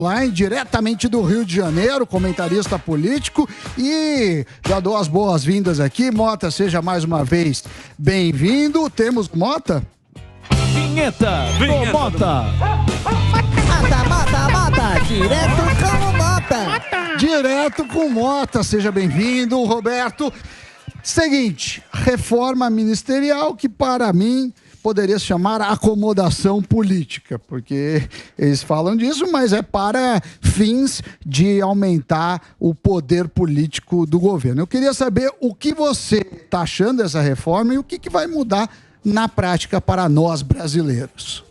Online, diretamente do Rio de Janeiro, comentarista político, e já dou as boas-vindas aqui. Mota, seja mais uma vez bem-vindo. Temos Mota? Vinheta do Mota. Mota, direto com o Mota. Direto com Mota, seja bem-vindo, Roberto. Seguinte, reforma ministerial que para mim poderia se chamar acomodação política, porque eles falam disso, mas é para fins de aumentar o poder político do governo. Eu queria saber o que você está achando dessa reforma e o que vai mudar na prática para nós brasileiros.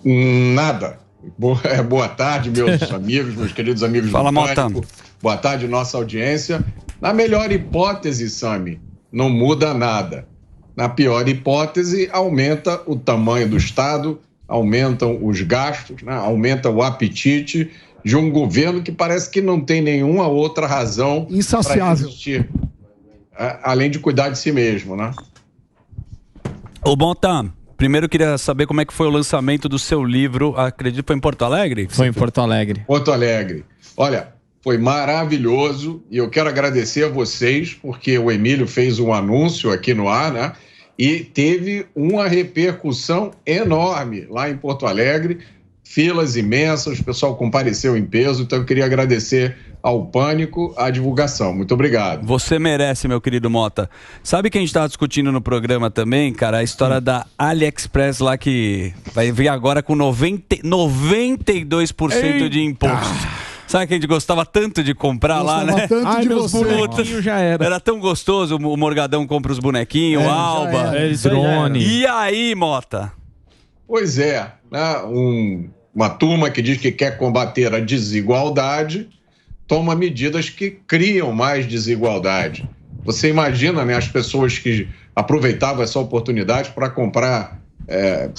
Nada. Boa tarde, meus amigos, meus queridos amigos Fala, do Pânico. Mota. Boa tarde, nossa audiência. Na melhor hipótese, Sami, não muda nada. Na pior hipótese, aumenta o tamanho do Estado, aumentam os gastos, né? Aumenta o apetite de um governo que parece que não tem nenhuma outra razão para existir, além de cuidar de si mesmo, né? Ô, Mota, primeiro eu queria saber como é que foi o lançamento do seu livro, acredito que foi em Porto Alegre? Foi em Porto Alegre. Porto Alegre. Olha, foi maravilhoso e eu quero agradecer a vocês, porque o Emílio fez um anúncio aqui no ar, né? E teve uma repercussão enorme lá em Porto Alegre, filas imensas, o pessoal compareceu em peso, então eu queria agradecer ao Pânico a divulgação. Muito obrigado. Você merece, meu querido Mota. Sabe que a gente estava discutindo no programa também, cara, a história da AliExpress lá que vai vir agora com 92% de imposto. Sabe que a gente gostava tanto de comprar lá, né? Tanto de meus você. bonequinhos já era. Era tão gostoso, o Morgadão compra os bonequinhos, o Alba, drone. E aí, Mota? Pois é, né? Uma turma que diz que quer combater a desigualdade toma medidas que criam mais desigualdade. Você imagina, né, as pessoas que aproveitavam essa oportunidade para comprar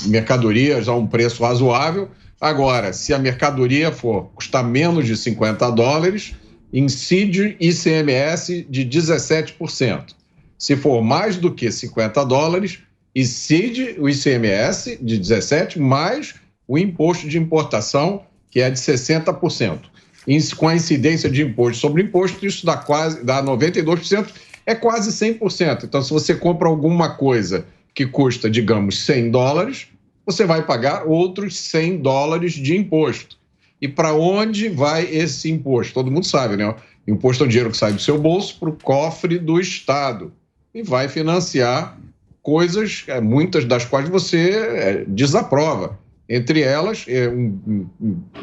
mercadorias a um preço razoável. Agora, se a mercadoria custar menos de $50, incide ICMS de 17%. Se for mais do que $50, incide o ICMS de 17% mais o imposto de importação, que é de 60%. Com a incidência de imposto sobre imposto, isso dá 92%, é quase 100%. Então, se você compra alguma coisa que custa, digamos, $100, você vai pagar outros $100 de imposto. E para onde vai esse imposto? Todo mundo sabe, né? O imposto é o dinheiro que sai do seu bolso para o cofre do Estado e vai financiar coisas, muitas das quais você desaprova. Entre elas, um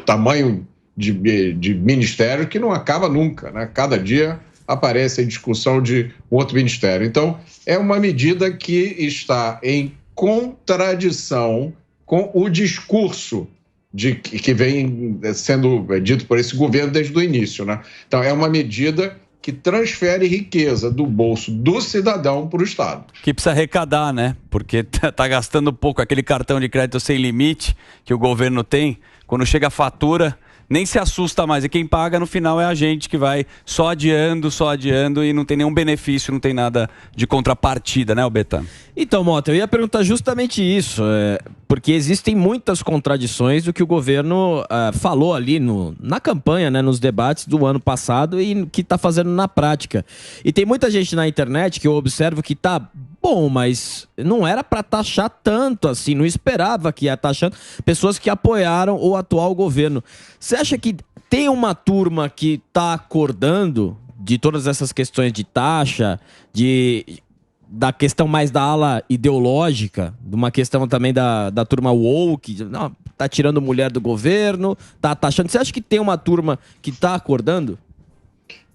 tamanho de ministério que não acaba nunca, né? Cada dia aparece a discussão de outro ministério. Então, é uma medida que está em contradição com o discurso que vem sendo dito por esse governo desde o início, né? Então, é uma medida que transfere riqueza do bolso do cidadão para o Estado. Que precisa arrecadar, né? Porque tá gastando pouco. Aquele cartão de crédito sem limite que o governo tem, quando chega a fatura, nem se assusta mais. E quem paga no final é a gente que vai só adiando e não tem nenhum benefício, não tem nada de contrapartida, né, Betano? Então, Mota, eu ia perguntar justamente isso, porque existem muitas contradições do que o governo falou ali na campanha, né, nos debates do ano passado e que está fazendo na prática. E tem muita gente na internet que eu observo que está bom, mas não era para taxar tanto assim, não esperava que ia taxando pessoas que apoiaram o atual governo. Você acha que tem uma turma que está acordando de todas essas questões de taxa, da questão mais da ala ideológica, de uma questão também da turma woke, não, tá tirando mulher do governo, tá taxando. Você acha que tem uma turma que tá acordando?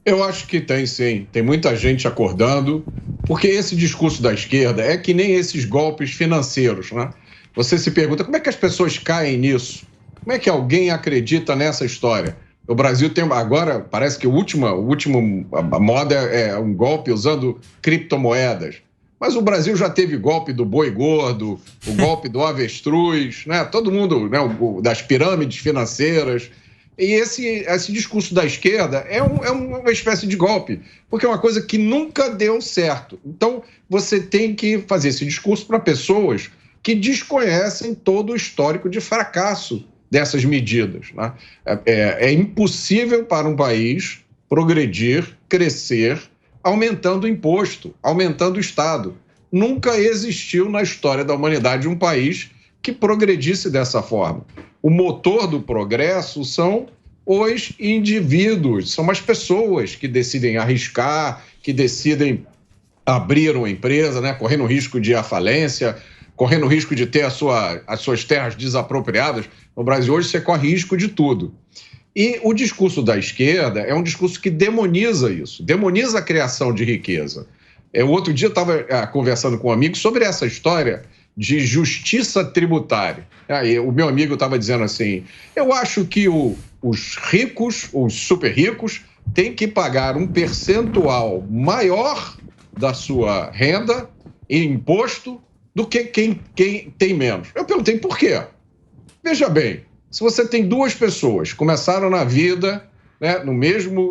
Eu acho que tem, sim. Tem muita gente acordando, porque esse discurso da esquerda é que nem esses golpes financeiros, né? Você se pergunta, como é que as pessoas caem nisso? Como é que alguém acredita nessa história? O Brasil tem agora, parece que a moda é um golpe usando criptomoedas. Mas o Brasil já teve golpe do boi gordo, o golpe do avestruz, né? Todo mundo, né? Das pirâmides financeiras. E esse discurso da esquerda é uma espécie de golpe, porque é uma coisa que nunca deu certo. Então, você tem que fazer esse discurso para pessoas que desconhecem todo o histórico de fracasso dessas medidas, né? É impossível para um país progredir, crescer, aumentando o imposto, aumentando o Estado. Nunca existiu na história da humanidade um país que progredisse dessa forma. O motor do progresso são os indivíduos, são as pessoas que decidem arriscar, que decidem abrir uma empresa, né, correndo o risco de ir à falência, correndo o risco de ter as suas terras desapropriadas. No Brasil hoje você corre risco de tudo. E o discurso da esquerda é um discurso que demoniza isso, demoniza a criação de riqueza. O outro dia eu estava conversando com um amigo sobre essa história de justiça tributária. Aí o meu amigo estava dizendo assim, eu acho que os ricos, os super ricos, têm que pagar um percentual maior da sua renda em imposto do que quem tem menos. Eu perguntei por quê? Veja bem, se você tem duas pessoas que começaram na vida, né,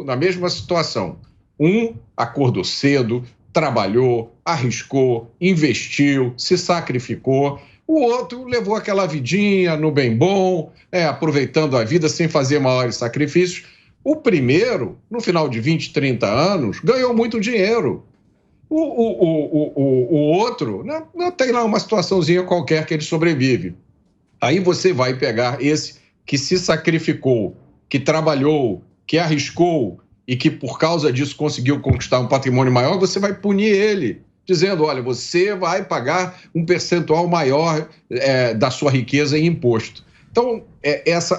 na mesma situação, um acordou cedo, trabalhou, arriscou, investiu, se sacrificou. O outro levou aquela vidinha no bem bom, aproveitando a vida sem fazer maiores sacrifícios. O primeiro, no final de 20, 30 anos, ganhou muito dinheiro. O outro, né, tem lá uma situaçãozinha qualquer que ele sobrevive. Aí você vai pegar esse que se sacrificou, que trabalhou, que arriscou, e que por causa disso conseguiu conquistar um patrimônio maior, você vai punir ele, dizendo, olha, você vai pagar um percentual maior da sua riqueza em imposto. Então,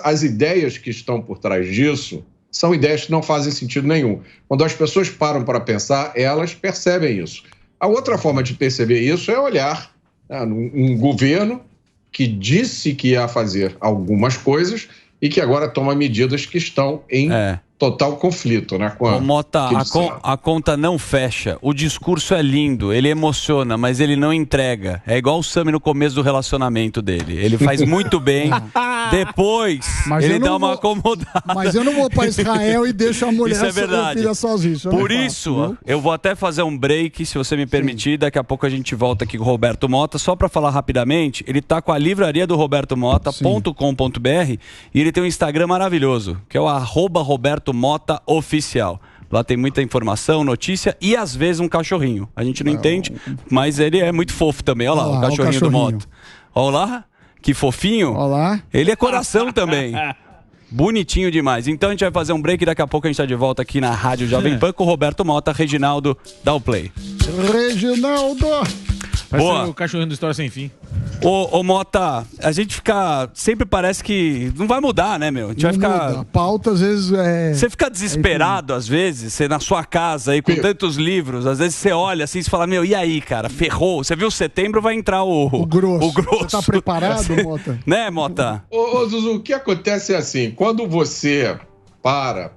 as ideias que estão por trás disso são ideias que não fazem sentido nenhum. Quando as pessoas param para pensar, elas percebem isso. A outra forma de perceber isso é olhar um governo que disse que ia fazer algumas coisas e que agora toma medidas que estão em total conflito, né? Ô, Mota, a conta não fecha. O discurso é lindo, ele emociona, mas ele não entrega. É igual o Sami no começo do relacionamento dele. Ele faz muito bem. Depois, ele dá uma acomodada. Mas eu não vou para Israel e deixo a mulher e a filha sozinha. Por isso, eu vou até fazer um break, se você me permitir. Daqui a pouco a gente volta aqui com o Roberto Mota. Só para falar rapidamente, ele tá com a livraria do robertomota.com.br e ele tem um Instagram maravilhoso, que é o @RobertoMotaOficial. Lá tem muita informação, notícia e às vezes um cachorrinho. A gente não entende, mas ele é muito fofo também. Olha lá, o cachorrinho do Mota. Olha lá, que fofinho. Olha lá. Ele é coração também. Bonitinho demais. Então a gente vai fazer um break e daqui a pouco a gente está de volta aqui na Rádio Jovem Pan com o Roberto Mota. Reginaldo, dá o play. Reginaldo! Boa. O cachorrinho do História Sem Fim. Ô Mota, a gente fica... Sempre parece que não vai mudar, né, meu? A gente vai ficar... A pauta, às vezes, Você fica desesperado, às vezes, você na sua casa aí, com tantos livros, às vezes você olha assim e fala, meu, e aí, cara? Ferrou. Você viu, setembro vai entrar o grosso. Você tá preparado, Mota? Né, Mota? Ô, Zuzu, o que acontece é assim, quando você para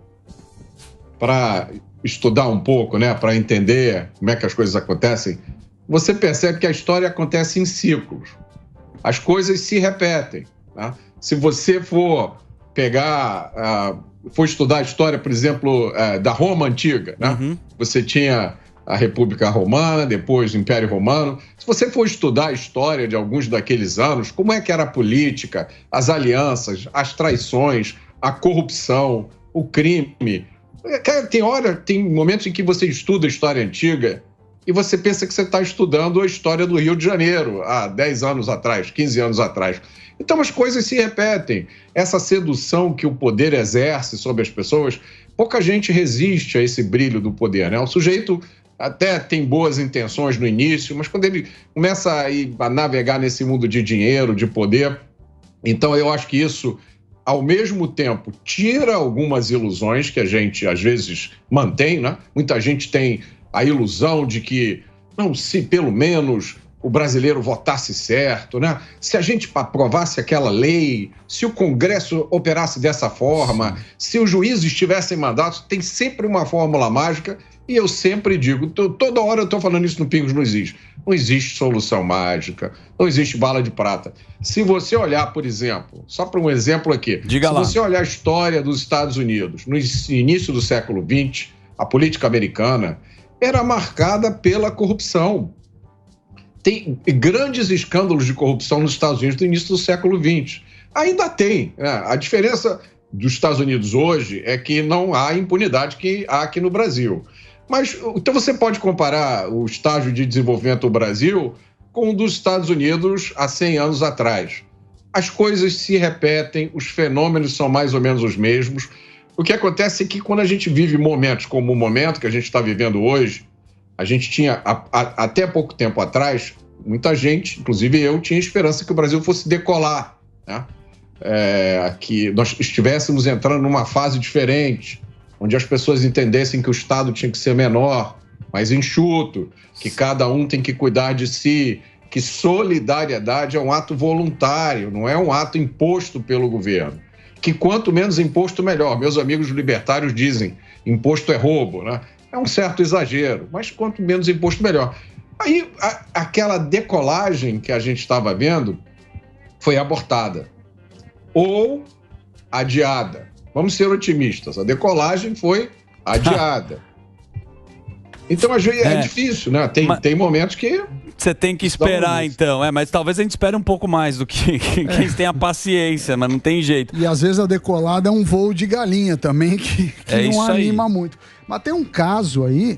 estudar um pouco, né, para entender como é que as coisas acontecem, você percebe que a história acontece em ciclos. As coisas se repetem. Tá? Se você for for estudar a história, por exemplo, da Roma Antiga, né? Você tinha a República Romana, depois o Império Romano. Se você for estudar a história de alguns daqueles anos, como é que era a política, as alianças, as traições, a corrupção, o crime. Cara, tem momentos em que você estuda a história antiga e você pensa que você está estudando a história do Rio de Janeiro, há 10 anos atrás, 15 anos atrás. Então as coisas se repetem. Essa sedução que o poder exerce sobre as pessoas, pouca gente resiste a esse brilho do poder, né? O sujeito até tem boas intenções no início, mas quando ele começa a navegar nesse mundo de dinheiro, de poder, então eu acho que isso, ao mesmo tempo, tira algumas ilusões que a gente, às vezes, mantém, né? Muita gente tem a ilusão de que, não, se pelo menos o brasileiro votasse certo, né? Se a gente aprovasse aquela lei, se o Congresso operasse dessa forma, se os juízes tivessem mandatos, tem sempre uma fórmula mágica, e eu sempre digo, toda hora eu estou falando isso no Pingos nos Is, não existe solução mágica, não existe bala de prata. Se você olhar, por exemplo, só para um exemplo aqui, se você olhar a história dos Estados Unidos, no início do século XX, a política americana era marcada pela corrupção. Tem grandes escândalos de corrupção nos Estados Unidos no início do século XX. Ainda tem. A diferença dos Estados Unidos hoje é que não há impunidade que há aqui no Brasil. Mas, então você pode comparar o estágio de desenvolvimento do Brasil com o dos Estados Unidos há 100 anos atrás. As coisas se repetem, os fenômenos são mais ou menos os mesmos. O que acontece é que quando a gente vive momentos como o momento que a gente está vivendo hoje, a gente tinha, até pouco tempo atrás, muita gente, inclusive eu, tinha esperança que o Brasil fosse decolar, né? Que nós estivéssemos entrando numa fase diferente, onde as pessoas entendessem que o Estado tinha que ser menor, mais enxuto, que cada um tem que cuidar de si, que solidariedade é um ato voluntário, não é um ato imposto pelo governo. Que quanto menos imposto, melhor. Meus amigos libertários dizem, imposto é roubo, né? É um certo exagero, mas quanto menos imposto, melhor. Aí, aquela decolagem que a gente estava vendo foi abortada ou adiada. Vamos ser otimistas, a decolagem foi adiada. Então, é difícil, né? Tem momentos que... Você tem que esperar, então. Mas talvez a gente espere um pouco mais do que quem tem a paciência, mas não tem jeito. E às vezes a decolada é um voo de galinha também, que não anima muito. Mas tem um caso aí,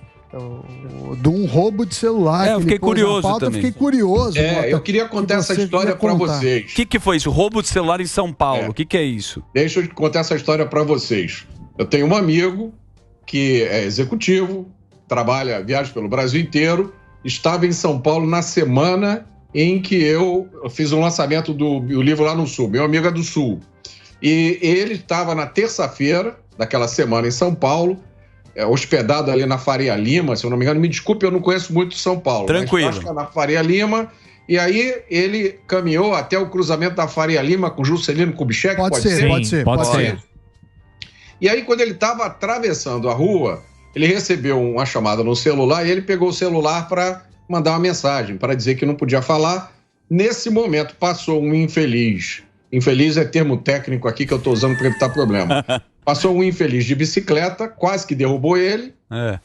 de um roubo de celular. Eu fiquei curioso também. Eu fiquei curioso. Eu queria contar essa história para vocês. O que foi isso? Roubo de celular em São Paulo. O que é isso? Deixa eu contar essa história para vocês. Eu tenho um amigo que é executivo, viaja pelo Brasil inteiro, estava em São Paulo na semana em que eu fiz um lançamento do livro lá no Sul. Meu amigo é do Sul. E ele estava na terça-feira daquela semana em São Paulo, hospedado ali na Faria Lima, se eu não me engano. Me desculpe, eu não conheço muito São Paulo. Tranquilo. Mas acho que é na Faria Lima. E aí ele caminhou até o cruzamento da Faria Lima com Juscelino Kubitschek. Pode ser. E aí, quando ele estava atravessando a rua, ele recebeu uma chamada no celular e ele pegou o celular para mandar uma mensagem, para dizer que não podia falar. Nesse momento, passou um infeliz. Infeliz é termo técnico aqui que eu estou usando para evitar problema. Passou um infeliz de bicicleta, quase que derrubou ele,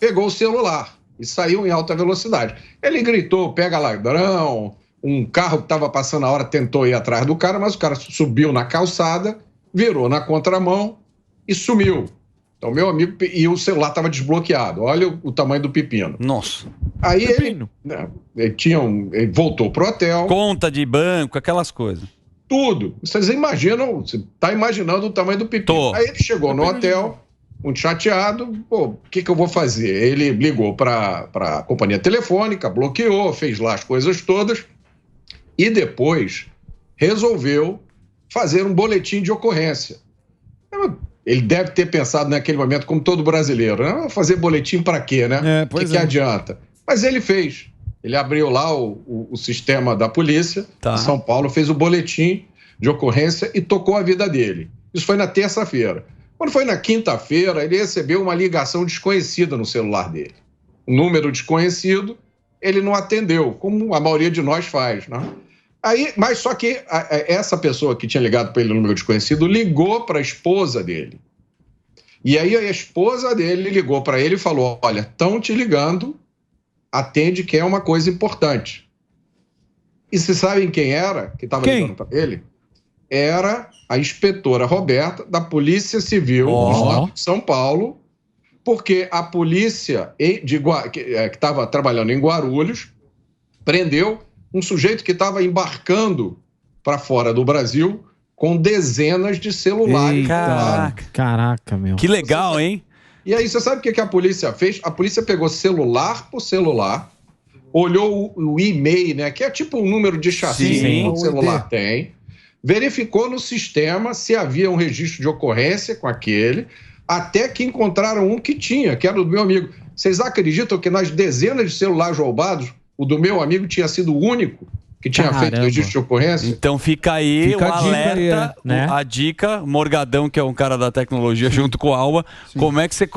pegou o celular e saiu em alta velocidade. Ele gritou, pega ladrão, um carro que estava passando a hora tentou ir atrás do cara, mas o cara subiu na calçada, virou na contramão e sumiu. Então, meu amigo, e o celular estava desbloqueado. Olha o tamanho do pepino. Nossa. Aí ele voltou pro hotel. Conta de banco, aquelas coisas. Tudo. Vocês imaginam, você está imaginando o tamanho do pepino. Aí ele chegou no hotel, muito chateado. O que eu vou fazer? Ele ligou para a companhia telefônica, bloqueou, fez lá as coisas todas e depois resolveu fazer um boletim de ocorrência. Ele deve ter pensado naquele momento, como todo brasileiro, né? Fazer boletim para quê, né? O que adianta? Mas ele fez. Ele abriu lá o sistema da polícia de São Paulo, fez o boletim de ocorrência e tocou a vida dele. Isso foi na terça-feira. Quando foi na quinta-feira, ele recebeu uma ligação desconhecida no celular dele. Um número desconhecido, ele não atendeu, como a maioria de nós faz, né? Mas só que essa pessoa que tinha ligado para ele no número desconhecido ligou para a esposa dele. E aí a esposa dele ligou para ele e falou, olha, estão te ligando, atende que é uma coisa importante. E vocês sabem quem era que estava ligando para ele? Era a inspetora Roberta da Polícia Civil do Estado de São Paulo, porque a polícia que estava trabalhando em Guarulhos prendeu um sujeito que estava embarcando para fora do Brasil com dezenas de celulares. Caraca, meu. Que legal, hein? E aí, você sabe o que a polícia fez? A polícia pegou celular por celular, olhou o e-mail, né? Que é tipo um número de chassi que o celular tem, verificou no sistema se havia um registro de ocorrência com aquele, até que encontraram um que tinha, que era do meu amigo. Vocês acreditam que nas dezenas de celulares roubados, o do meu amigo tinha sido o único que tinha feito registro de ocorrência? Então fica aí o alerta, né? A dica, Morgadão, que é um cara da tecnologia, junto com o Alba, como é que você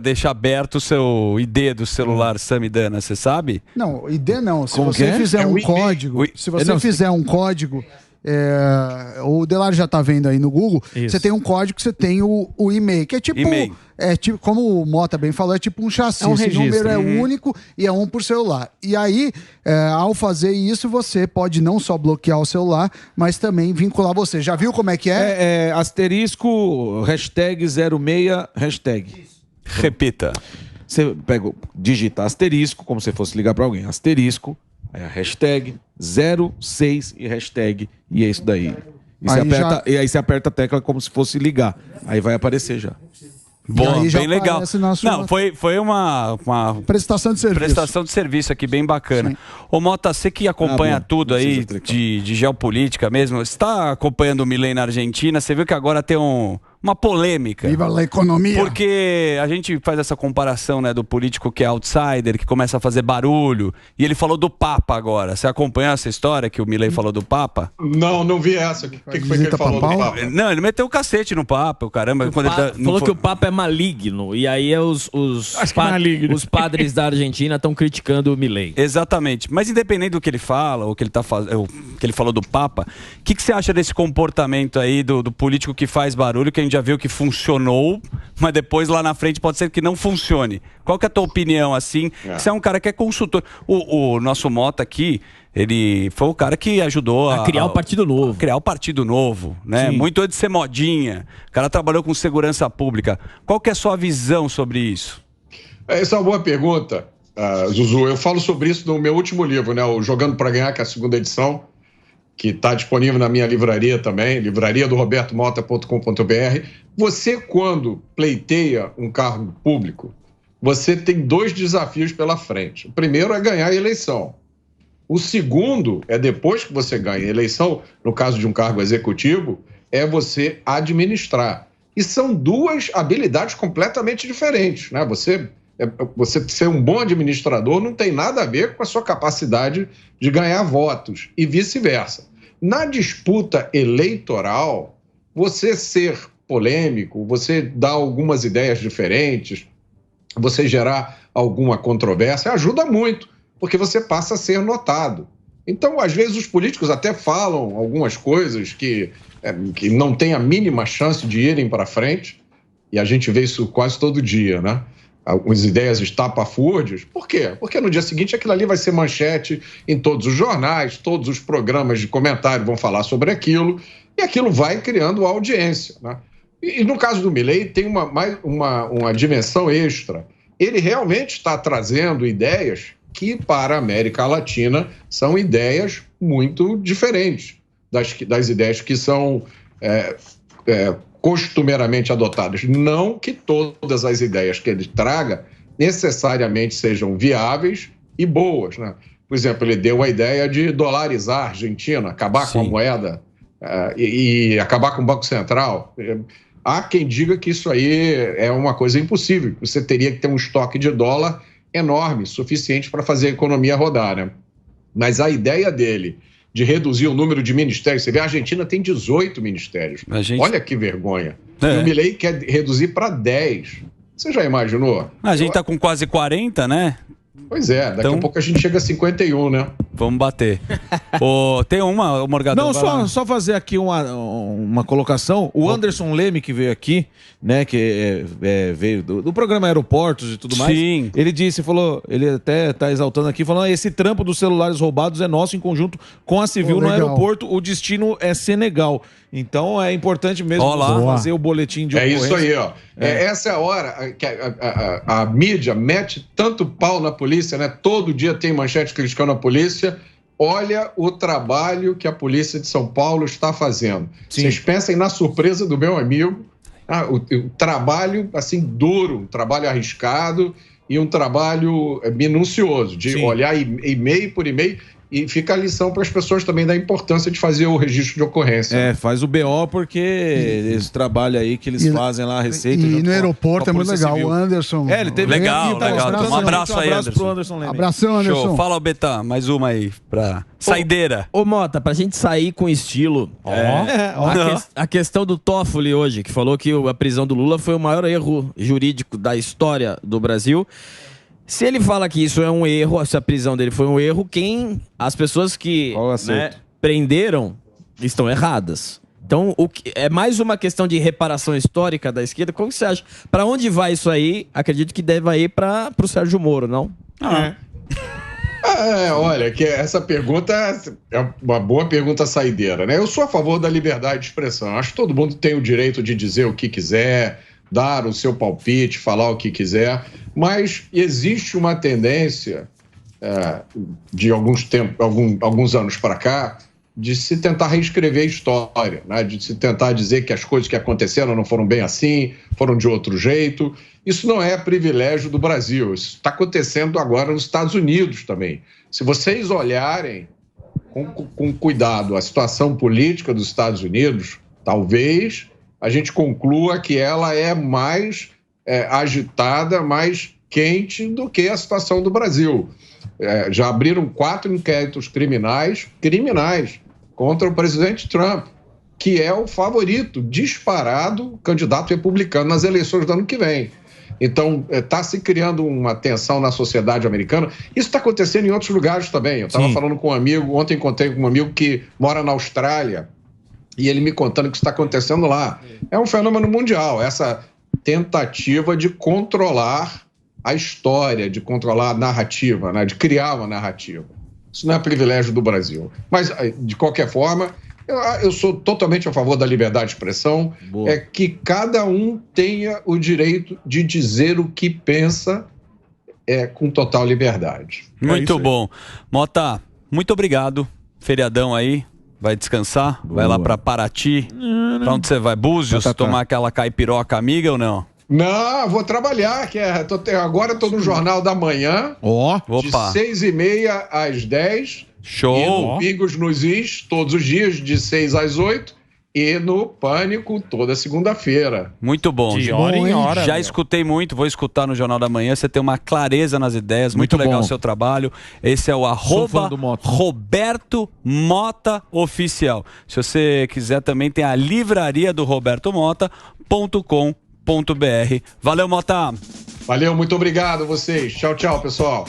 deixa aberto o seu ID do celular, Samidana, você sabe? Não, ID não. Se você fizer um código, se você fizer um código o Delari já tá vendo aí no Google, Isso. você tem um código que você tem o e-mail, que é tipo, E-mail. como o Mota bem falou, é tipo um chassi. É um Esse registro. número é único e é um por celular. E aí, ao fazer isso, você pode não só bloquear o celular, mas também vincular você. Já viu como é que é? Asterisco, hashtag 06, hashtag. Repita. Você pega, digita asterisco, como se fosse ligar pra alguém. Asterisco, aí a hashtag 06 e hashtag, e é isso daí. E aí você aperta a tecla como se fosse ligar. Aí vai aparecer já. Boa, aí já bem legal. aparece na sua- Não, foi uma Prestação de serviço. prestação de serviço aqui bem bacana. Ô Mota, você que acompanha bom. tudo aí Precisa clicar. de geopolítica mesmo, você está acompanhando o Milei na Argentina, você viu que agora tem uma polêmica. Viva a economia. Porque a gente faz essa comparação, né, do político que é outsider, que começa a fazer barulho, e ele falou do Papa agora. Você acompanhou essa história que o Milei falou do Papa? Não vi essa. O que foi que ele Visita falou do papal? Papa? Não, ele meteu o cacete no Papa, o caramba. Quando ele não Falou foi- que o Papa é maligno. E aí Acho que é maligno. os padres da Argentina estão criticando o Milei. Exatamente. Mas independente do que ele fala, ou que ele o que ele falou do Papa, o que você acha desse comportamento aí do político que faz barulho, que a gente já viu que funcionou, mas depois lá na frente pode ser que não funcione? Qual que é a tua opinião, assim? Você é um cara que é consultor. O nosso Mota aqui, ele foi o cara que ajudou A criar o Partido Novo. criar o Partido Novo, né? Sim. Muito antes de ser modinha. O cara trabalhou com segurança pública. Qual que é a sua visão sobre isso? Essa é uma boa pergunta, Zuzu. Eu falo sobre isso no meu último livro, né? O Jogando para Ganhar, que é a segunda edição, que está disponível na minha livraria também, livrariadorobertomota.com.br. Você, quando pleiteia um cargo público, você tem 2 desafios pela frente. O primeiro é ganhar a eleição. O segundo é, depois que você ganha a eleição, no caso de um cargo executivo, é você administrar. E são 2 habilidades completamente diferentes, né? Você ser um bom administrador não tem nada a ver com a sua capacidade de ganhar votos e vice-versa. Na disputa eleitoral, você ser polêmico, você dar algumas ideias diferentes, você gerar alguma controvérsia, ajuda muito, porque você passa a ser notado. Então, às vezes, os políticos até falam algumas coisas que não têm a mínima chance de irem para frente, e a gente vê isso quase todo dia, né? Algumas ideias estapafúrdias. Por quê? Porque no dia seguinte aquilo ali vai ser manchete em todos os jornais, todos os programas de comentário vão falar sobre aquilo, e aquilo vai criando audiência, né? E no caso do Milei tem uma dimensão extra. Ele realmente está trazendo ideias que para a América Latina são ideias muito diferentes das ideias que são costumeiramente adotadas. Não que todas as ideias que ele traga necessariamente sejam viáveis e boas, né? Por exemplo, ele deu a ideia de dolarizar a Argentina, acabar com a moeda e acabar com o Banco Central. Há quem diga que isso aí é uma coisa impossível. Você teria que ter um estoque de dólar enorme, suficiente para fazer a economia rodar, né? Mas a ideia dele de reduzir o número de ministérios, você vê, a Argentina tem 18 ministérios. Olha que vergonha. E o Milei quer reduzir para 10. Você já imaginou? A gente tá com quase 40, né? Pois é, daqui a pouco a gente chega a 51, né? Vamos bater. Tem uma, Morgadão? Não, só fazer aqui uma colocação. O Anderson Leme, que veio aqui, né, que veio do programa Aeroportos e tudo mais. Sim. Ele falou, ele até tá exaltando aqui, falando, esse trampo dos celulares roubados é nosso em conjunto com a Civil no aeroporto, o destino é Senegal. Então é importante mesmo fazer o boletim de ocorrência. É isso aí, ó. Essa é a hora que a mídia mete tanto pau na polícia, né? Todo dia tem manchete criticando a polícia. Olha o trabalho que a polícia de São Paulo está fazendo. Sim. Vocês pensem na surpresa do meu amigo, o trabalho assim duro, um trabalho arriscado e um trabalho minucioso, de olhar e-mail por e-mail. E fica a lição para as pessoas também da importância de fazer o registro de ocorrência. Faz o BO porque esse trabalho aí que eles fazem lá, a Receita. E no aeroporto é muito legal. Civil. O Anderson. Ele teve Legal. Um abraço aí, Anderson. Pro Anderson Leme. Abração, Anderson. Show. Fala, Betão, mais uma aí pra saideira. Ô Mota, pra gente sair com estilo, a questão do Toffoli hoje, que falou que a prisão do Lula foi o maior erro jurídico da história do Brasil. Se ele fala que isso é um erro, se a prisão dele foi um erro, as pessoas que prenderam estão erradas. Então, é mais uma questão de reparação histórica da esquerda. Como você acha? Para onde vai isso aí? Acredito que deva ir para o Sérgio Moro, não? Olha, que essa pergunta é uma boa pergunta saideira, né? Eu sou a favor da liberdade de expressão. Acho que todo mundo tem o direito de dizer o que quiser, dar o seu palpite, falar o que quiser, mas existe uma tendência de alguns anos para cá de se tentar reescrever a história, né? De se tentar dizer que as coisas que aconteceram não foram bem assim, foram de outro jeito. Isso não é privilégio do Brasil, isso está acontecendo agora nos Estados Unidos também. Se vocês olharem com cuidado a situação política dos Estados Unidos, talvez a gente conclua que ela é mais agitada, mais quente do que a situação do Brasil. Já abriram 4 inquéritos criminais contra o presidente Trump, que é o favorito disparado candidato republicano nas eleições do ano que vem. Então, está se criando uma tensão na sociedade americana. Isso está acontecendo em outros lugares também. Eu estava falando com um amigo, ontem encontrei com um amigo que mora na Austrália, e ele me contando o que está acontecendo lá. É um fenômeno mundial, essa tentativa de controlar a história, de controlar a narrativa, né? De criar uma narrativa. Isso não é privilégio do Brasil. Mas, de qualquer forma, eu sou totalmente a favor da liberdade de expressão. Boa. É que cada um tenha o direito de dizer o que pensa com total liberdade. Muito bom. Mota, muito obrigado. Feriadão aí. Vai descansar? Boa. Vai lá pra Paraty? Pra onde você vai? Búzios? Tomar aquela caipiroca amiga ou não? Não, vou trabalhar, agora estou no Jornal da Manhã, de 6h30 às 10h. Show! E no Bigos nos Is, todos os dias, de 6 às 8h. E no Pânico, toda segunda-feira. Muito bom. De hora em hora. Já escutei muito, vou escutar no Jornal da Manhã. Você tem uma clareza nas ideias, muito legal o seu trabalho. Esse é o @Roberto Mota Oficial. Se você quiser, também tem a livraria do robertomota.com.br. Valeu, Mota. Valeu, muito obrigado a vocês. Tchau, tchau, pessoal.